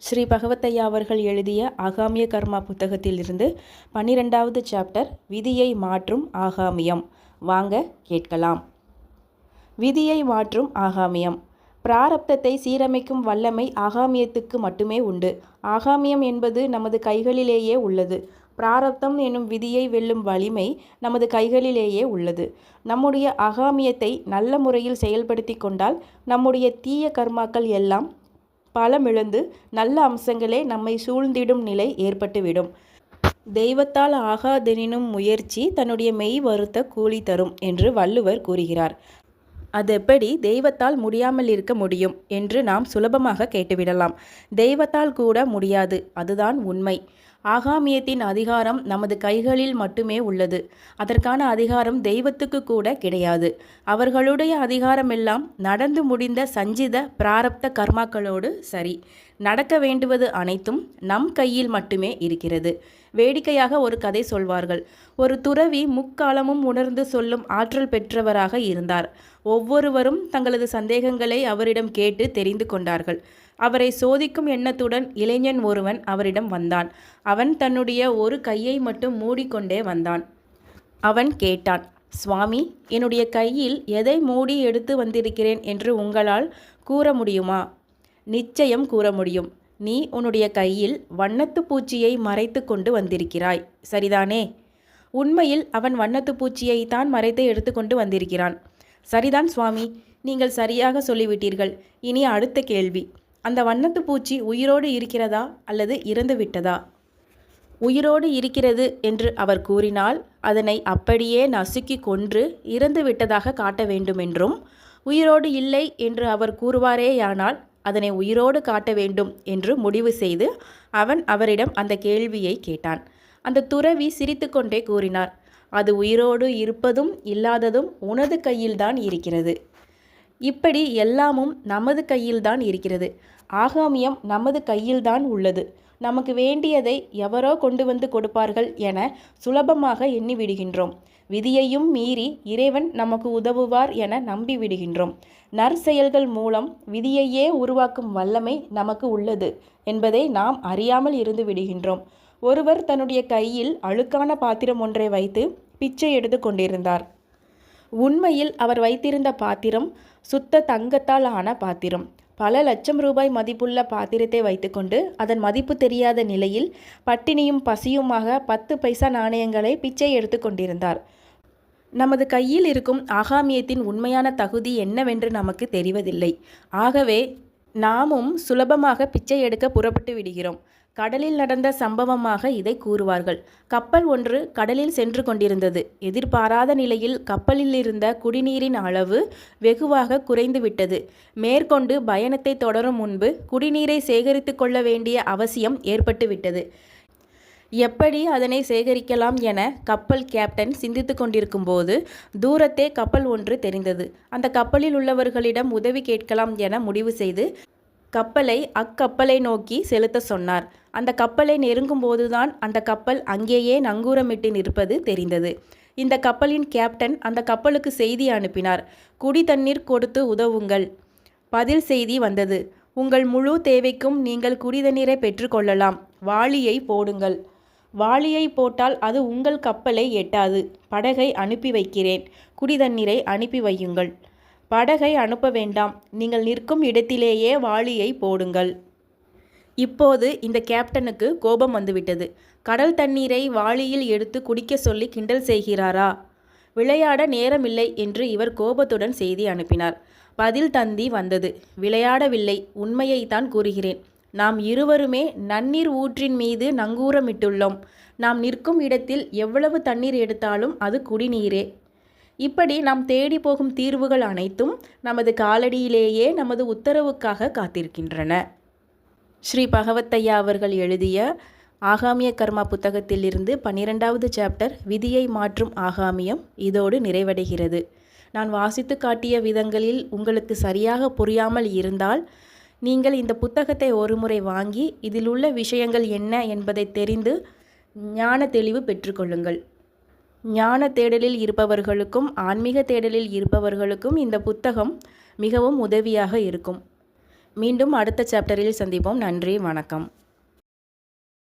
ஸ்ரீ பகவத்தையா அவர்கள் எழுதிய ஆகாமிய கர்மா புத்தகத்திலிருந்து 12வது சாப்டர் விதியை மாற்றும் ஆகாமியம். வாங்க கேட்கலாம். விதியை மாற்றும் ஆகாமியம். பிராரப்தத்தை சீரமைக்கும் வல்லமை ஆகாமியத்துக்கு மட்டுமே உண்டு. ஆகாமியம் என்பது நமது கைகளிலேயே உள்ளது. பிராரப்தம் எனும் விதியை வெல்லும் வலிமை நமது கைகளிலேயே உள்ளது. நம்முடைய ஆகாமியத்தை நல்ல முறையில் செயல்படுத்தி கொண்டால் நம்முடைய தீய கர்மாக்கள் எல்லாம் பலமிழந்து நல்ல அம்சங்களே நம்மை சூழ்ந்திடும் நிலை ஏற்பட்டுவிடும். தெய்வத்தால் ஆகாதெனினும் முயற்சி தன்னுடைய மெய் வருத்த கூலி தரும் என்று வள்ளுவர் கூறுகிறார். அதெப்படி தெய்வத்தால் முடியாமல் இருக்க முடியும் என்று நாம் சுலபமாக கேட்டுவிடலாம். தெய்வத்தால் கூட முடியாது, அதுதான் உண்மை. ஆகாமியத்தின் அதிகாரம் நமது கைகளில் மட்டுமே உள்ளது. அதற்கான அதிகாரம் தெய்வத்துக்கு கூட கிடையாது. அவர்களுடைய அதிகாரமெல்லாம் நடந்து முடிந்த சஞ்சித பிராரப்த கர்மாக்களோடு சரி. நடக்க வேண்டுவது அனைத்தும் நம் கையில் மட்டுமே இருக்கிறது. வேடிக்கையாக ஒரு கதை சொல்வார்கள். ஒரு துறவி முக்காலமும் உணர்ந்து சொல்லும் ஆற்றல் பெற்றவராக இருந்தார். ஒவ்வொருவரும் தங்களது சந்தேகங்களை அவரிடம் கேட்டு தெரிந்து கொண்டார்கள். அவரை சோதிக்கும் எண்ணத்துடன் இளைஞன் ஒருவன் அவரிடம் வந்தான். அவன் தன்னுடைய ஒரு கையை மட்டும் மூடிக்கொண்டே வந்தான். அவன் கேட்டான், சுவாமி, என்னுடைய கையில் எதை மூடி எடுத்து வந்திருக்கிறேன் என்று உங்களால் கூற முடியுமா? நிச்சயம் கூற முடியும். நீ உன்னுடைய கையில் வண்ணத்து பூச்சியை மறைத்து கொண்டு வந்திருக்கிறாய், சரிதானே? உண்மையில் அவன் வண்ணத்து பூச்சியை தான் மறைத்து எடுத்துக்கொண்டு வந்திருக்கிறான். சரிதான் சுவாமி, நீங்கள் சரியாக சொல்லிவிட்டீர்கள். இனி அடுத்த கேள்வி, அந்த வண்ணத்து பூச்சி உயிரோடு இருக்கிறதா அல்லது இறந்து விட்டதா? உயிரோடு இருக்கிறது என்று அவர் கூறினால் அதனை அப்படியே நசுக்கி கொன்று இறந்து விட்டதாக காட்ட வேண்டுமென்றும், உயிரோடு இல்லை என்று அவர் கூறுவாரேயானால் அதனை உயிரோடு காட்ட வேண்டும் என்று முடிவு செய்து அவன் அவரிடம் அந்த கேள்வியை கேட்டான். அந்த துறவி சிரித்து கொண்டே கூறினார், அது உயிரோடு இருப்பதும் இல்லாததும் உனது கையில்தான் இருக்கிறது. இப்படி எல்லாமும் நமது கையில்தான் இருக்கிறது. ஆகாமியம் நமது கையில்தான் உள்ளது. நமக்கு வேண்டியதை எவரோ கொண்டு வந்து கொடுப்பார்கள் என சுலபமாக எண்ணி விடுகின்றோம். விதியையும் மீறி இறைவன் நமக்கு உதவுவார் என நம்பி விடுகின்றோம். நற்செயல்கள் மூலம் விதியையே உருவாக்கும் வல்லமை நமக்கு உள்ளது என்பதை நாம் அறியாமல் இருந்து விடுகின்றோம். ஒருவர் தன்னுடைய கையில் அழுக்கான பாத்திரம் ஒன்றை வைத்து பிச்சை எடுத்து கொண்டிருந்தார். உண்மையில் அவர் வைத்திருந்த பாத்திரம் சுத்த தங்கத்தால் ஆன பாத்திரம். பல லட்சம் ரூபாய் மதிப்புள்ள பாத்திரத்தை வைத்துக்கொண்டு அதன் மதிப்பு தெரியாத நிலையில் பட்டினியும் பசியுமாக 10 பைசா நாணயங்களை பிச்சை எடுத்து கொண்டிருந்தார். நமது கையில் இருக்கும் ஆகாமியத்தின் உண்மையான தகுதி என்னவென்று நமக்கு தெரிவதில்லை. ஆகவே நாமும் சுலபமாக பிச்சை எடுக்க புறப்பட்டு விடுகிறோம். கடலில் நடந்த சம்பவமாக இதை கூறுவார்கள். கப்பல் ஒன்று கடலில் சென்று கொண்டிருந்தது. எதிர்பாராத நிலையில் கப்பலில் இருந்த குடிநீரின் அளவு வெகுவாக குறைந்து விட்டது. மேற்கொண்டு பயணத்தை தொடரும் முன்பு குடிநீரை சேகரித்து கொள்ள வேண்டிய அவசியம் ஏற்பட்டுவிட்டது. எப்படி அதனை சேகரிக்கலாம் என கப்பல் கேப்டன் சிந்தித்து கொண்டிருக்கும் போது தூரத்தே கப்பல் ஒன்று தெரிந்தது. அந்த கப்பலில் உள்ளவர்களிடம் உதவி கேட்கலாம் என முடிவு செய்து கப்பலை அக்கப்பலை நோக்கி செலுத்த சொன்னார். அந்த கப்பலை நெருங்கும் போதுதான் அந்த கப்பல் அங்கேயே நங்கூரமிட்டு நிற்பது தெரிந்தது. இந்த கப்பலின் கேப்டன் அந்த கப்பலுக்கு செய்தி அனுப்பினார். குடி தண்ணீர் கொடுத்து உதவுங்கள். பதில் செய்தி வந்தது. உங்கள் முழு தேவைக்கும் நீங்கள் குடிதண்ணீரை பெற்றுக்கொள்ளலாம். வாளியை போடுங்கள். வாளியை போட்டால் அது உங்கள் கப்பலை எட்டாது. படகை அனுப்பி வைக்கிறேன். குடிதண்ணீரை அனுப்பி வையுங்கள். படகை அனுப்ப வேண்டாம். நீங்கள் நிற்கும் இடத்திலேயே வாளியை போடுங்கள். இப்போது இந்த கேப்டனுக்கு கோபம் வந்துவிட்டது. கடல் தண்ணீரை வாளியில் எடுத்து குடிக்க சொல்லி கிண்டல் செய்கிறாரா? விளையாட நேரமில்லை என்று இவர் கோபத்துடன் செய்தி அனுப்பினார். பதில் தந்தி வந்தது. விளையாடவில்லை, உண்மையைத்தான் கூறுகிறேன். நாம் இருவருமே நன்னீர் ஊற்றின் மீது நங்கூரமிட்டுள்ளோம். நாம் நிற்கும் இடத்தில் எவ்வளவு தண்ணீர் எடுத்தாலும் அது குடிநீரே. இப்படி நாம் தேடி போகும் தீர்வுகள் அனைத்தும் நமது காலடியிலேயே நமது உத்தரவுக்காக காத்திருக்கின்றன. ஸ்ரீ பகவத்தையா அவர்கள் எழுதிய ஆகாமிய கர்மா புத்தகத்திலிருந்து 12வது சாப்டர் விதியை மாற்றும் ஆகாமியம் இதோடு நிறைவடைகிறது. நான் வாசித்து காட்டிய விதங்களில் உங்களுக்கு சரியாக புரியாமல் இருந்தால் நீங்கள் இந்த புத்தகத்தை ஒருமுறை வாங்கி இதில் உள்ள விஷயங்கள் என்ன என்பதை தெரிந்து ஞான தெளிவு பெற்றுக்கொள்ளுங்கள். ஞான தேடலில் இருப்பவர்களுக்கும் ஆன்மீக தேடலில் இருப்பவர்களுக்கும் இந்த புத்தகம் மிகவும் உதவியாக இருக்கும். மீண்டும் அடுத்த சாப்டரில் சந்திப்போம். நன்றி, வணக்கம்.